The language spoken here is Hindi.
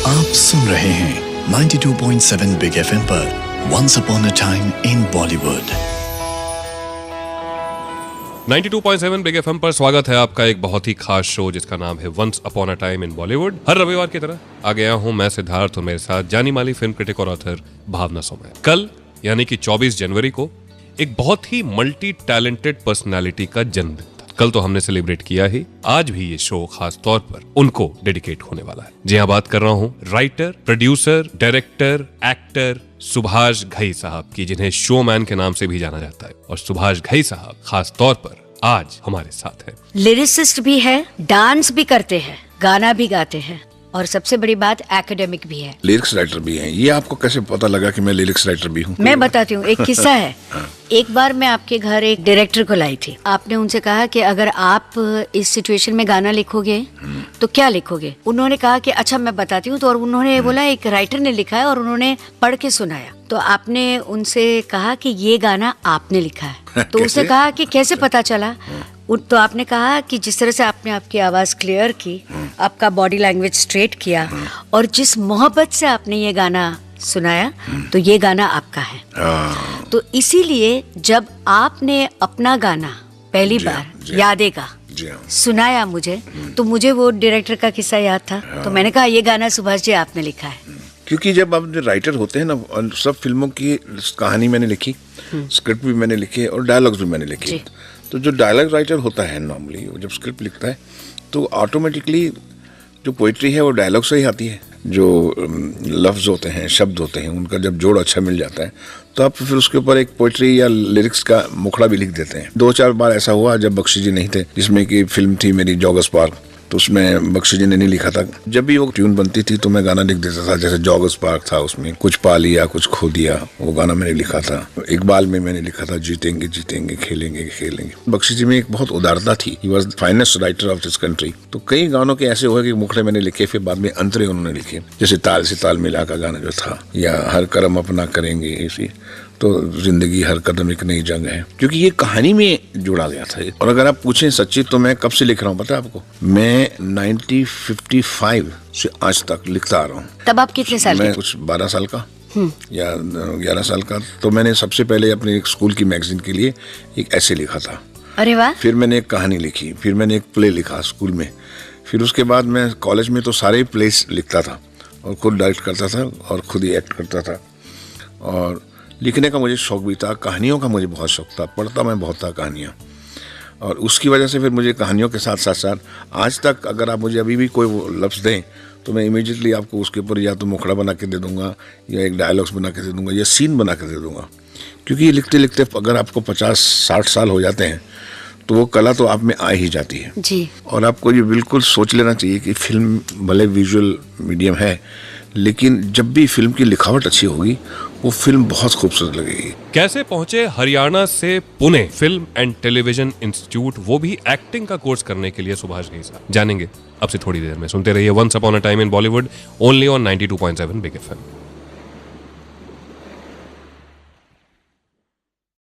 आप सुन रहे हैं 92.7 बिग एफएम पर once upon a time in Bollywood. 92.7 Big FM पर स्वागत है आपका एक बहुत ही खास शो जिसका नाम है once upon a time in Bollywood. हर रविवार की तरह आ गया हूं मैं सिद्धार्थ और मेरे साथ जानी माली फिल्म क्रिटिक और ऑथर भावना सोमैन। कल यानी कि 24 जनवरी को एक बहुत ही मल्टी टैलेंटेड पर्सनालिटी का जन्मदिन था। कल तो हमने सेलिब्रेट किया ही, आज भी ये शो खास तौर पर उनको डेडिकेट होने वाला है। जी हाँ, बात कर रहा हूँ writer, producer, director, actor Subhash Ghai साहब की, जिन्हें शोमैन के नाम से भी जाना जाता है। और सुभाष घई साहब खास तौर पर आज हमारे साथ हैं। लिरिसिस्ट भी है, डांस भी करते हैं, गाना भी गाते हैं और सबसे बड़ी बात एकेडमिक भी है, लिरिक्स राइटर भी हैं। ये आपको कैसे पता लगा कि मैं लिरिक्स राइटर भी हूँ? मैं बताती हूँ, एक किस्सा है। एक बार मैं आपके घर एक डायरेक्टर को लाई थी। आपने उनसे कहा कि अगर आप इस सिचुएशन में गाना लिखोगे तो क्या लिखोगे? उन्होंने कहा कि अच्छा मैं बताती हूँ। तो और उन्होंने बोला एक राइटर ने लिखा है और उन्होंने पढ़ के सुनाया। तो आपने उनसे कहा कि ये गाना आपने लिखा है। तो उसने कहा कि कैसे पता चला? तो आपने कहा कि जिस तरह से आपने आपकी आवाज क्लियर की, आपका बॉडी लैंग्वेज स्ट्रेट किया और जिस मोहब्बत से आपने ये गाना सुनाया, तो ये गाना आपका है। तो इसीलिए जब आपने अपना गाना पहली बार यादें का सुनाया मुझे, तो मुझे वो डायरेक्टर का किस्सा याद था। तो मैंने कहा ये गाना सुभाष जी आपने लिखा है। क्योंकि जब आप राइटर होते हैं ना, सब फिल्मों की कहानी मैंने लिखी, स्क्रिप्ट भी मैंने लिखी और डायलॉग्स भी मैंने लिखे। तो जो डायलॉग राइटर होता है नॉर्मली, वो जब स्क्रिप्ट लिखता है तो ऑटोमेटिकली जो पोइट्री है वो डायलॉग से ही आती है। जो लफ्ज़ होते हैं, शब्द होते हैं, उनका जब जोड़ अच्छा मिल जाता है तो आप फिर उसके ऊपर एक पोइट्री या लिरिक्स का मुखड़ा भी लिख देते हैं। 2-4 बार ऐसा हुआ जब बख्शी जी नहीं थे, जिसमें कि फिल्म थी मेरी जॉगर्स पार्क, तो उसमें बख्शी जी ने नहीं लिखा था। जब भी वो ट्यून बनती थी तो मैं गाना लिख देता था। जैसे जॉगर्स पार्क था, उसमें कुछ पा लिया कुछ खो दिया, वो गाना मैंने लिखा था। इकबाल में मैंने लिखा था जीतेंगे जीतेंगे खेलेंगे खेलेंगे। बख्शी जी में एक बहुत उदारता थी। He was the finest writer of this country. तो कई गानों के ऐसे हुए कि मुखड़े मैंने लिखे, फिर बाद में अंतरे उन्होंने लिखे। जैसे ताल से ताल मिला का गाना जो था, या हर करम अपना करेंगे, इसी तो जिंदगी हर कदम एक नई जंग है, क्योंकि ये कहानी में जोड़ा गया था। और अगर आप पूछें सच्ची, तो मैं कब से लिख रहा हूँ पता है आपको? मैं 1955 से आज तक लिखता आ रहा हूँ। तब आप कितने साल के? मैं कुछ 12 साल का या 11 साल का। तो मैंने सबसे पहले अपने एक स्कूल की मैगजीन के लिए एक ऐसे लिखा था। अरे वाह। फिर मैंने एक कहानी लिखी, फिर मैंने एक प्ले लिखा स्कूल में। फिर उसके बाद मैं कॉलेज में तो सारे प्लेस लिखता था और खुद डायरेक्ट करता था और खुद ही एक्ट करता था। और लिखने का मुझे शौक भी था, कहानियों का मुझे बहुत शौक था, पढ़ता मैं बहुत था कहानियाँ। और उसकी वजह से फिर मुझे कहानियों के साथ साथ साथ आज तक अगर आप मुझे अभी भी कोई वो लफ्ज़ दें तो मैं इमीडिएटली आपको उसके ऊपर या तो मुखड़ा बना के दे दूंगा, या एक डायलॉग्स बना के दे दूंगा, या सीन बना के दे दूंगा। क्योंकि ये लिखते लिखते अगर आपको 50-60 साल हो जाते हैं तो वो कला तो आप में आ ही जाती है जी। और आपको ये बिल्कुल सोच लेना चाहिए कि फिल्म भले विजुअल मीडियम है, लेकिन जब भी फिल्म की लिखावट अच्छी होगी वो फिल्म बहुत खूबसूरत लगेगी। कैसे पहुंचे हरियाणा से Pune film and television institute, वो भी एक्टिंग का कोर्स करने के लिए सुभाष घई साहब, जानेंगे अब से थोड़ी देर में। सुनते रहिए once upon a time in Bollywood, only on 92.7 Big FM.